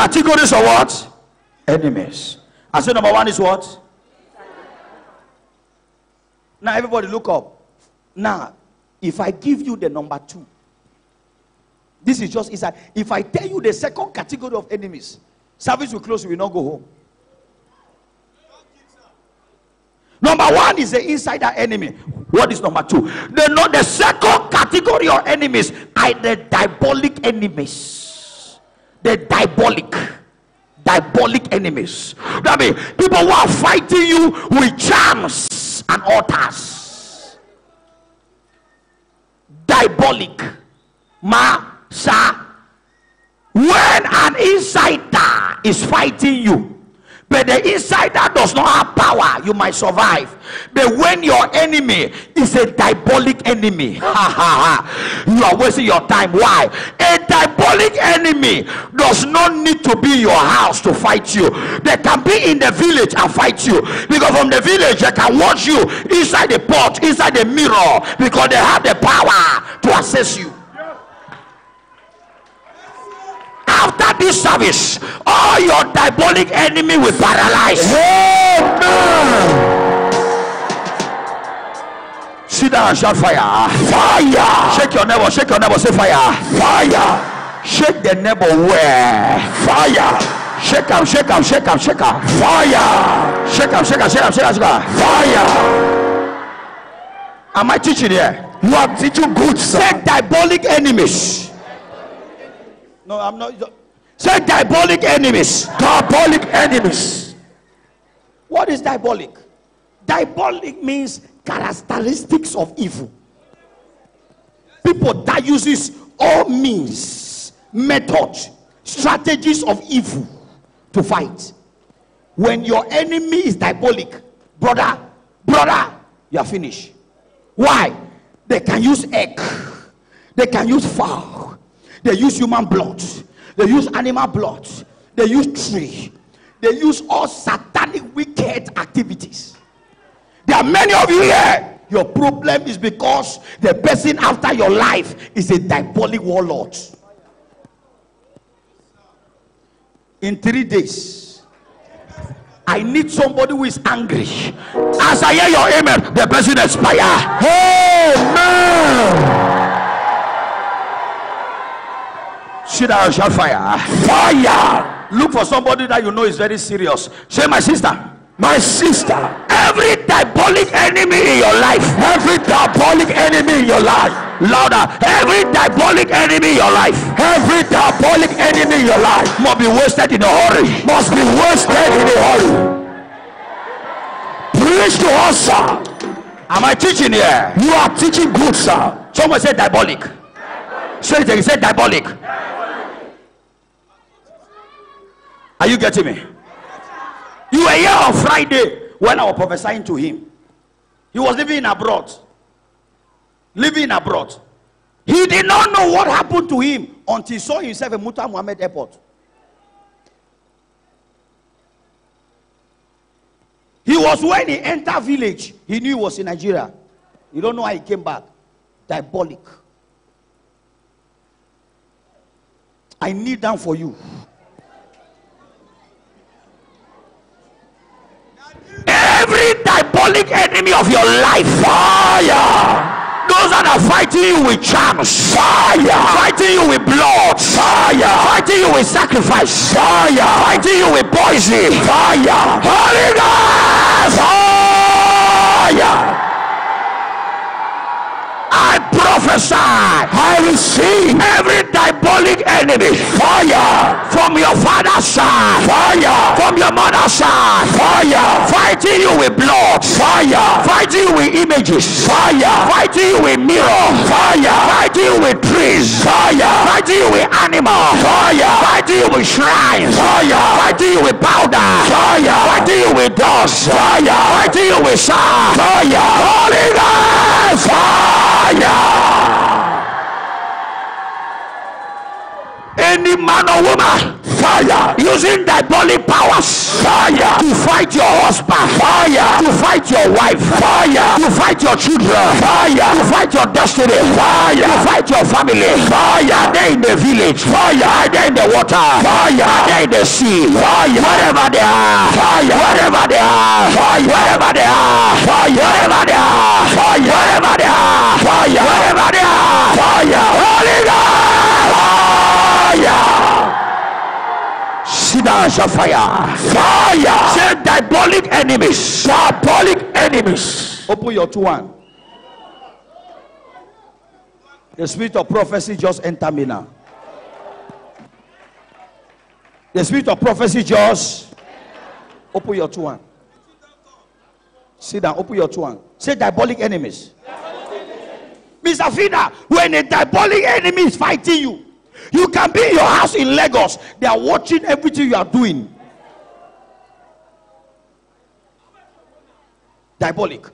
categories of what? Enemies. I said number one is what? Now everybody look up. Now, if I give you the number two, this is just inside. If I tell you the second category of enemies, service will close, we will not go home. Number one is the insider enemy. What is number two? The second category of enemies are the diabolic enemies. The diabolic enemies. That means people who are fighting you with charms and altars. Diabolic. When an insider is fighting you, but the insider does not have power, you might survive. But when your enemy is a diabolic enemy, you are wasting your time. Why? A diabolic enemy does not need to be in your house to fight you. They can be in the village and fight you, because from the village they can watch you inside the pot, inside the mirror, because they have the power to assess you. After this service, all your diabolic enemy will paralyze. Amen. Sit down and shout fire. Fire. Shake your neighbor, say fire. Fire. Shake the neighbor where? Fire. Shake him. Fire. Shake him. Fire. Am I teaching here? You are teaching good, sir. Say diabolic enemies. No, I'm not. Say diabolic enemies. Diabolic enemies. What is diabolic? Diabolic means characteristics of evil. People that uses all means, methods, strategies of evil to fight. When your enemy is diabolic, brother, you are finished. Why? They can use egg. They can use fowl. They use human blood. They use animal blood. They use tree. They use all satanic wicked activities. There are many of you here. Your problem is because the person after your life is a diabolic warlord. In 3 days, I need somebody who is angry. As I hear your amen, the person expire. Amen. Sit down and shout fire. Fire. Look for somebody that you know is very serious. Say, my sister. My sister. Every diabolic enemy in your life. Every diabolic enemy in your life. Louder. Every diabolic enemy in your life. Every diabolic enemy in your life must be wasted in a hurry. Must be wasted in a hurry. Preach to us, sir. Am I teaching here? You are teaching good, sir. Someone say diabolic. Say it again. Say diabolic. Are you getting me? You were here on Friday when I was prophesying to him. He was living abroad. He did not know what happened to him until he saw himself at Muta Muhammad Airport. He was when he entered village. He knew he was in Nigeria. You don't know how he came back. Diabolic. I kneel down for you. Every diabolic enemy of your life, fire. Those that are fighting you with charms, fire. Fighting you with blood, fire. Fighting you with sacrifice, fire. Fighting you with poison, fire. Holy Ghost, fire. I prophesy, I receive every diabolic enemy, fire. From your father's side, fire. From your mother's side, fire. Fighting you with blood, fire. Fighting you with images, fire. Fighting you with mirror, fire. Fighting you with trees, fire. Fighting you with animals, fire. Fighting you with shrines, fire. Fighting you with powder, fire. Fighting you with dust, fire. Fighting you with sand, fire. Holy Ghost, fire. Any man or woman Fire. Using diabolic powers. Fire. To fight your husband. Fire. To fight your wife. Fire. To fight your children. Fire. To fight your destiny. Fire. To fight your family. Fire. Are they in the village? Fire. Are they in the water? Fire. Are they in the sea? Fire. Wherever they are. Fire. Wherever they are. Fire. Wherever they are. Fire. Wherever they are. Fire. Wherever they are. Fire. Wherever they are. Fire. Holy God. Fire. Sit down, shall fire. Fire. Say diabolic enemies. Diabolic enemies. Open your 2-1. The spirit of prophecy just enter me now. The spirit of prophecy just open your 2-1. Sit down, open your 2-1. Say diabolic enemies. Mr. Fida, when a diabolic enemy is fighting you, you can be in your house in Lagos. They are watching everything you are doing. Diabolic.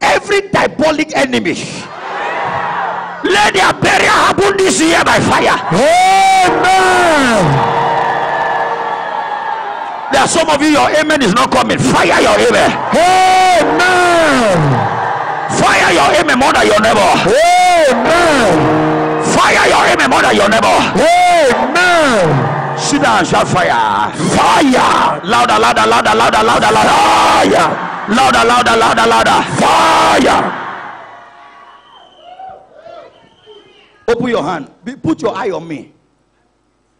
Every diabolic enemy, let their burial happen this year by fire. Amen. There are some of you, your amen is not coming. Fire your amen. Amen. Fire your amen more than your neighbor. Amen. Fire your amen more than your neighbor. Amen. Sit down and shout fire. Fire. Louder, louder, louder, louder, louder, louder. Fire. Louder, louder, louder, louder. Fire. Open your hand. Put your eye on me.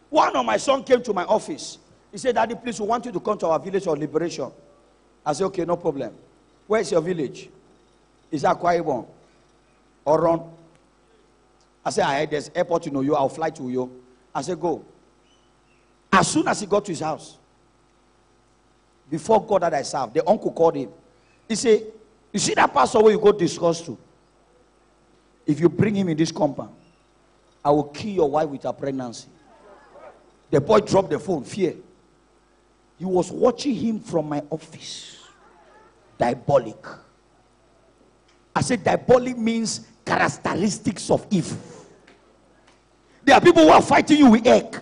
One of my sons came to my office. He said, Daddy, please, we want you to come to our village of liberation. I said, okay, no problem. Where is your village? He said, Akwa Ibom. Or run. I said, I heard there's airport in Uyo. I'll fly to Uyo. I said, go. As soon as he got to his house, before God that I serve, the uncle called him. He said, you see that pastor where you go discuss to? If you bring him in this compound, I will kill your wife with her pregnancy. The boy dropped the phone, fear. He was watching him from my office. Diabolic. I said diabolic means characteristics of evil. There are people who are fighting you with egg,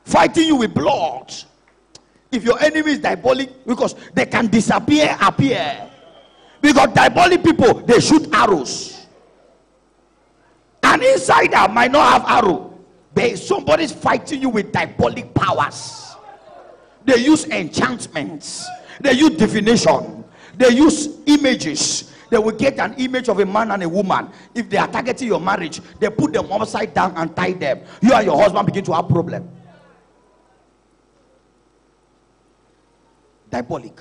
fighting you with blood. If your enemy is diabolic, because they can disappear, appear. Because diabolic people, they shoot arrows. An insider might not have arrow, but somebody's fighting you with diabolic powers. They use enchantments. They use divination. They use images. They will get an image of a man and a woman. If they are targeting your marriage, they put them upside down and tie them. You and your husband begin to have problem. Diabolic.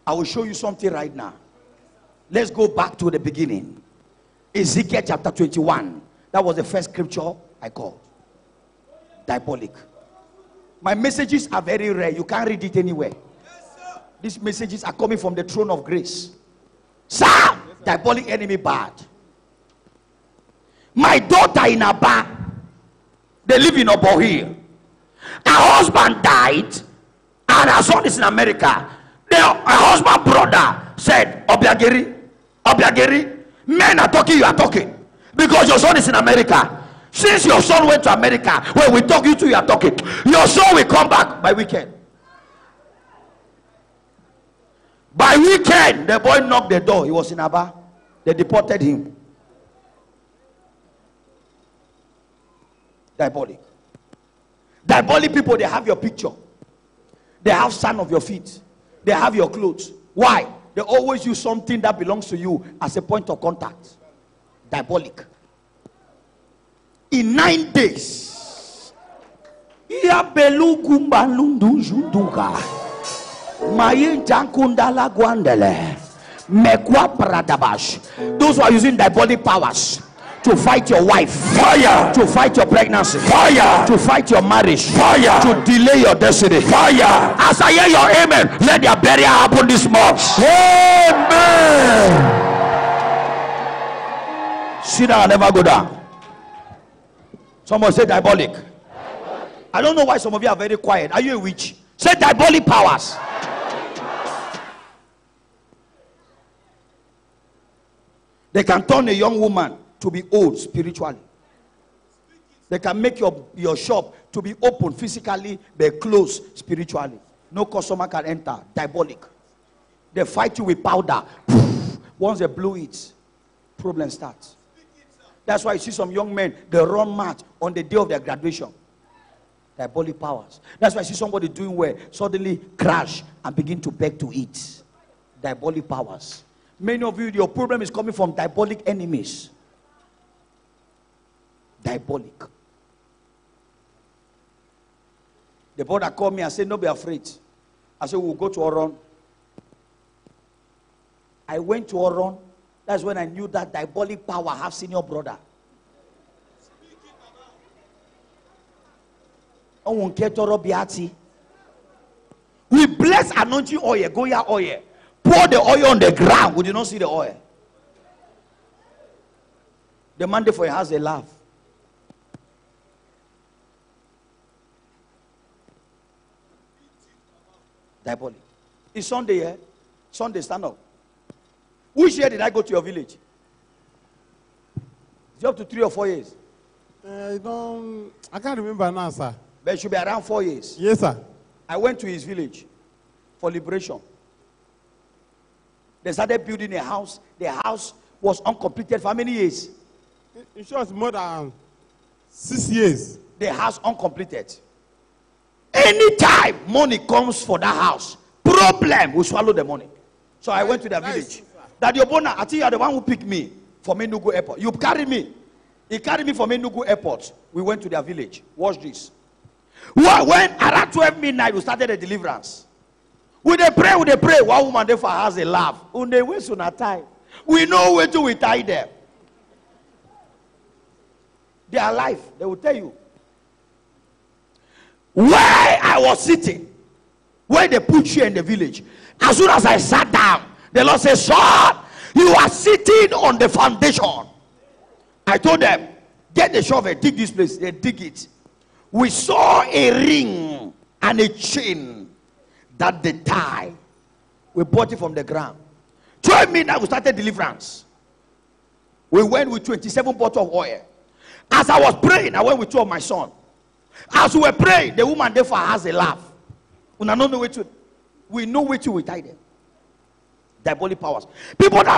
I will show you something right now. Let's go back to the beginning. Ezekiel chapter 21. That was the first scripture I called. Diabolic. My messages are very rare. You can't read it anywhere. These messages are coming from the throne of grace. Sir, diabolic enemy bad. My daughter in Aba, they live in Obohi. Her husband died, and her son is in America. Her husband brother said, Obiageri, men are talking, you are talking. Because your son is in America. Since your son went to America, when we talk, you two, you are talking. Your son will come back by weekend. By weekend, the boy knocked the door. He was in Aba. They deported him. Diabolic. Diabolic people, they have your picture. They have sand of your feet. They have your clothes. Why? They always use something that belongs to you as a point of contact. Diabolic. In 9 days, those who are using diabolic powers to fight your wife, fire. To fight your pregnancy, fire. To fight your marriage, fire. To delay your destiny, fire. As I hear your amen, let their burial happen this month. Amen. Sit down and never go down. Someone say diabolic. I don't know why some of you are very quiet. Are you a witch? Say diabolic powers. They can turn a young woman to be old spiritually. They can make your shop to be open physically but closed spiritually. No customer can enter. Diabolic. They fight you with powder. Once they blow it, problem starts. That's why you see some young men, they run mad on the day of their graduation. Diabolic powers. That's why I see somebody doing well, suddenly crash and begin to beg to eat. Diabolic powers. Many of you, your problem is coming from diabolic enemies. Diabolic. The brother called me and said, "Don't be afraid." I said, "We'll go to Oron." I went to Oron. That's when I knew that diabolic power have senior brother. We bless anointing oil, Goya oil. Pour the oil on the ground. We did not see the oil. The Monday for your house, they laugh. Diabolic. It's Sunday here. Sunday, stand up. Which year did I go to your village? It's up to 3 or 4 years. I can't remember now, sir. But it should be around 4 years. Yes, sir. I went to his village for liberation. They started building a house. The house was uncompleted for how many years? In short, more than 6 years. The house uncompleted. Anytime money comes for that house, problem will swallow the money. So I went to their village. That your bona, I think you are the one who picked me from Enugu Airport. You carried me. He carried me from Enugu Airport. We went to their village. Watch this. When around 12 midnight, we started a deliverance. We they pray. One woman there for has a laugh. When they waste on our time. We know where to we tie them. They are alive. They will tell you. Where I was sitting, where they put you in the village, as soon as I sat down, the Lord said, "Son, you are sitting on the foundation." I told them, "Get the shovel, dig this place." They dig it. We saw a ring and a chain that they tie. We bought it from the ground. 12 midnight, we started deliverance. We went with 27 bottles of oil. As I was praying, I went with 2 of my sons. As we were praying, the woman therefore has a laugh. We know which we tie them. Diabolic powers. People that